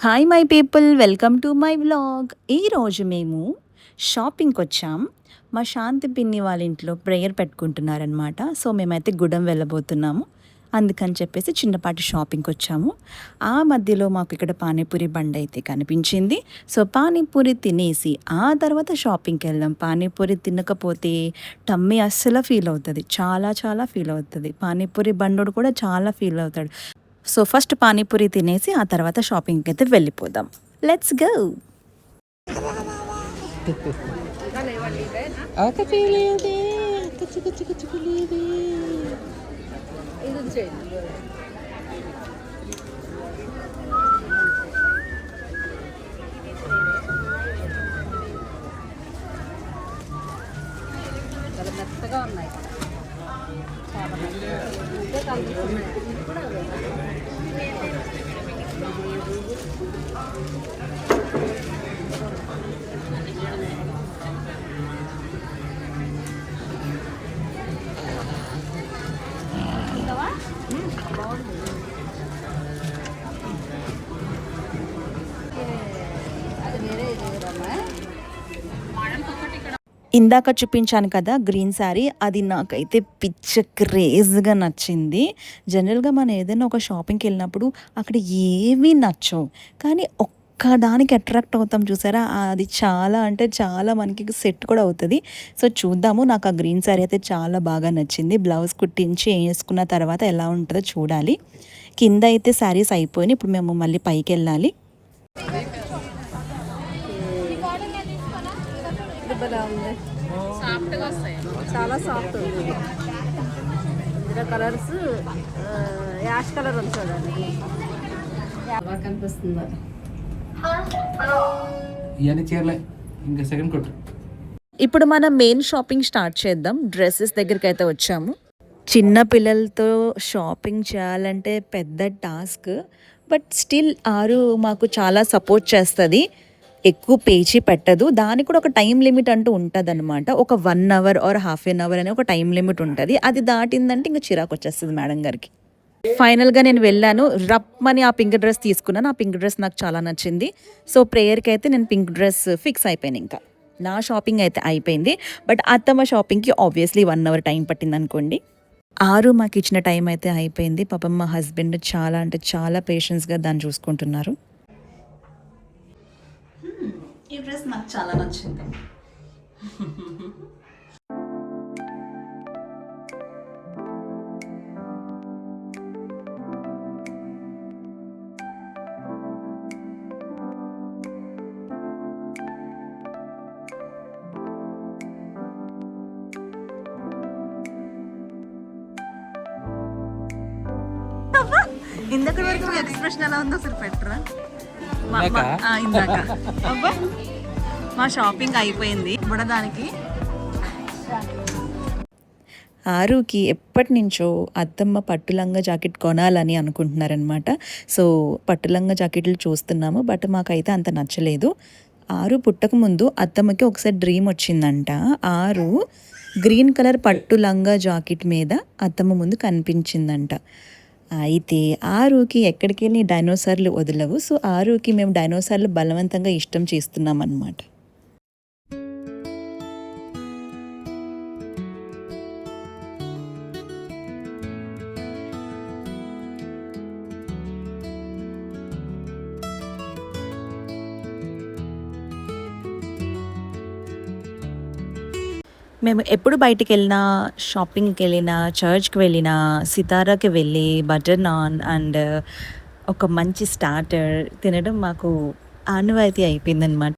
Hi my people, welcome to my vlog. ఈరోజు మేము షాపింగ్కి వచ్చాం. మా శాంతి పిన్ని వాళ్ళ ఇంట్లో ప్రేయర్ పెట్టుకుంటున్నారనమాట. సో మేమైతే గుడం వెళ్ళబోతున్నాము. అందుకని చెప్పేసి చిన్నపాటి షాపింగ్కి వచ్చాము. ఆ మధ్యలో మాకు ఇక్కడ పానీపూరి బండి అయితే కనిపించింది. సో పానీపూరి తినేసి ఆ తర్వాత షాపింగ్కి వెళ్దాం. పానీపూరి తినకపోతే టమ్మీ అస్సలు ఫీల్ అవుతుంది, చాలా చాలా ఫీల్ అవుతుంది. పానీపూరి బండోడు కూడా చాలా ఫీల్ అవుతాడు. సో ఫస్ట్ పానీపూరి తినేసి ఆ తర్వాత షాపింగ్కి అయితే వెళ్ళిపోదాం. Let's go. మెత్తగా ఉన్నాయి. ఇందాక చూపించాను కదా గ్రీన్ శారీ, అది నాకైతే పిచ్చ క్రేజ్గా నచ్చింది. జనరల్గా మనం ఏదైనా ఒక షాపింగ్కి వెళ్ళినప్పుడు అక్కడ ఏమీ నచ్చవు, కానీ ఒక్కదానికి అట్రాక్ట్ అవుతాం చూసారా, అది చాలా అంటే చాలా మనకి సెట్ కూడా అవుతుంది. సో చూద్దాము. నాకు ఆ గ్రీన్ శారీ అయితే చాలా బాగా నచ్చింది. బ్లౌజ్ కుట్టించి వేసుకున్న తర్వాత ఎలా ఉంటుందో చూడాలి. కింద అయితే శారీస్ అయిపోయినాయి. ఇప్పుడు మేము మళ్ళీ పైకి వెళ్ళాలి. చాలా సాఫ్ట్ ఉంది. ఇందులో కలర్స్ యాష్ కలర్ ఉంది చూడండి, బాగా కనిపిస్తుందా? ఇవన్నీ చీరలే, ఇంకా సెకండ్ కొట్టు. ఇప్పుడు మనం మెయిన్ షాపింగ్ స్టార్ట్ చేద్దాం. డ్రెస్సెస్ దగ్గరికి అయితే వచ్చాము. చిన్న పిల్లలతో షాపింగ్ చేయాలంటే పెద్ద టాస్క్, బట్ స్టిల్ ఆరు మాకు చాలా సపోర్ట్ చేస్తుంది. ఎక్కువ పేచి పెట్టదు. దానికి కూడా ఒక టైం లిమిట్ అంటూ ఉంటుంది అనమాట. ఒక 1 hour or half an hour అనే ఒక టైం లిమిట్ ఉంటుంది. అది దాటిందంటే ఇంకా చిరాకు వచ్చేస్తుంది మేడం గారికి. ఫైనల్గా నేను వెళ్ళాను, రప్మని ఆ పింక్ డ్రెస్ తీసుకున్నాను. ఆ పింక్ డ్రెస్ నాకు చాలా నచ్చింది. సో ప్రేయర్కి అయితే నేను పింక్ డ్రెస్ ఫిక్స్ అయిపోయాను. ఇంకా నా షాపింగ్ అయితే అయిపోయింది. బట్ అత్తమ్మ షాపింగ్కి ఆబ్వియస్లీ 1 అవర్ టైం పట్టింది అనుకోండి. ఆరు మాకు ఇచ్చిన టైం అయితే అయిపోయింది. పాపం మా హస్బెండ్ చాలా అంటే చాలా పేషెన్స్గా దాన్ని చూసుకుంటున్నారు. ఈ డ్రెస్ నాకు చాలా నచ్చింది. ఇందాక వరకు మీ ఎక్స్ప్రెషన్ ఎలా ఉందో అసలు పెట్టరా? ఇందాక అబ్బా మా షాపింగ్ అయిపోయింది. బుడదానికి ఆరుకి ఎప్పటి నుంచో అత్తమ్మ పట్టులంగా జాకెట్ కొనాలని అనుకుంటున్నారనమాట. సో పట్టులంగా జాకెట్లు చూస్తున్నాము, బట్ మాకైతే అంత నచ్చలేదు. ఆరు పుట్టక ముందు అత్తమ్మకి ఒకసారి డ్రీమ్ వచ్చిందంట. ఆరు గ్రీన్ కలర్ పట్టు లంగా జాకెట్ మీద అత్తమ్మ ముందు కనిపించిందంట. అయితే ఆరుకి ఎక్కడికి వెళ్ళి డైనోసార్లు వదలవు. సో ఆరుకి మేము డైనోసార్లు బలవంతంగా ఇష్టం చేస్తున్నాం అన్నమాట. మేము ఎప్పుడు బయటికి వెళ్ళినా, షాపింగ్కి వెళ్ళినా, చర్చ్కి వెళ్ళినా, సితారాకి వెళ్ళి బటర్ నాన్ అండ్ ఒక మంచి స్టార్టర్ తినడం మాకు ఆనవాయితీ అయిపోయిందనమాట.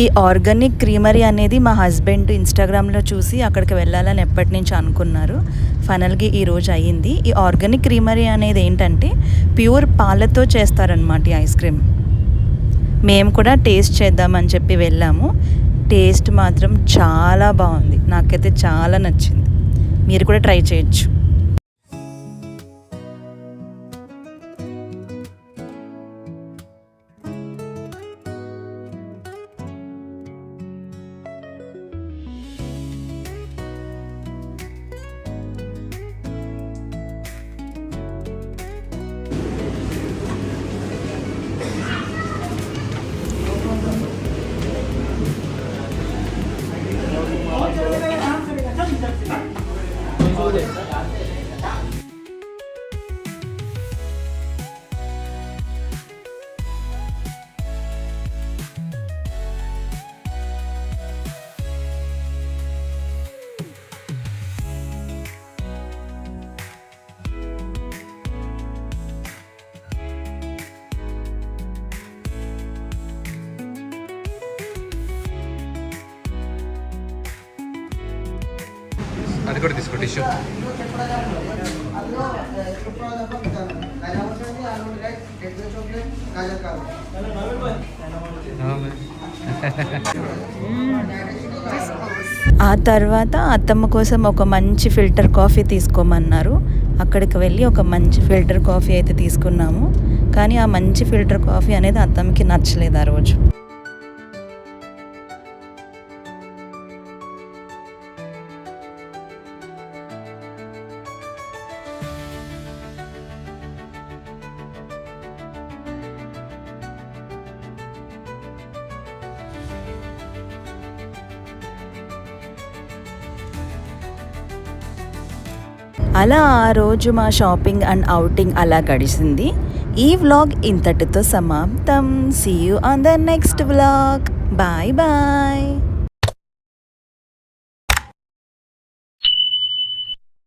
ఈ ఆర్గానిక్ క్రీమరీ అనేది మా హస్బెండ్ ఇన్స్టాగ్రామ్లో చూసి అక్కడికి వెళ్ళాలని ఎప్పటి నుంచి అనుకున్నారు. ఫైనల్గా ఈరోజు అయ్యింది. ఈ ఆర్గానిక్ క్రీమరీ అనేది ఏంటంటే ప్యూర్ పాలతో చేస్తారనమాట ఈ ఐస్ క్రీమ్. మేము కూడా టేస్ట్ చేద్దామని చెప్పి వెళ్ళాము. టేస్ట్ మాత్రం చాలా బాగుంది, నాకైతే చాలా నచ్చింది. మీరు కూడా ట్రై చేయొచ్చు. అది కూడా తీసుకో టిష్యూ. ఆ తర్వాత అత్తమ్మ కోసం ఒక మంచి ఫిల్టర్ కాఫీ తీసుకోమన్నారు. అక్కడికి వెళ్ళి ఒక మంచి ఫిల్టర్ కాఫీ అయితే తీసుకున్నాము. కానీ ఆ మంచి ఫిల్టర్ కాఫీ అనేది అత్తమ్మకి నచ్చలేదు ఆ రోజు. అలా ఆ రోజు మా షాపింగ్ అండ్ ఔటింగ్ అలా గడిచింది. ఈ వ్లాగ్ ఇంతటితో సమాప్తం. See you on the next vlog. Bye bye.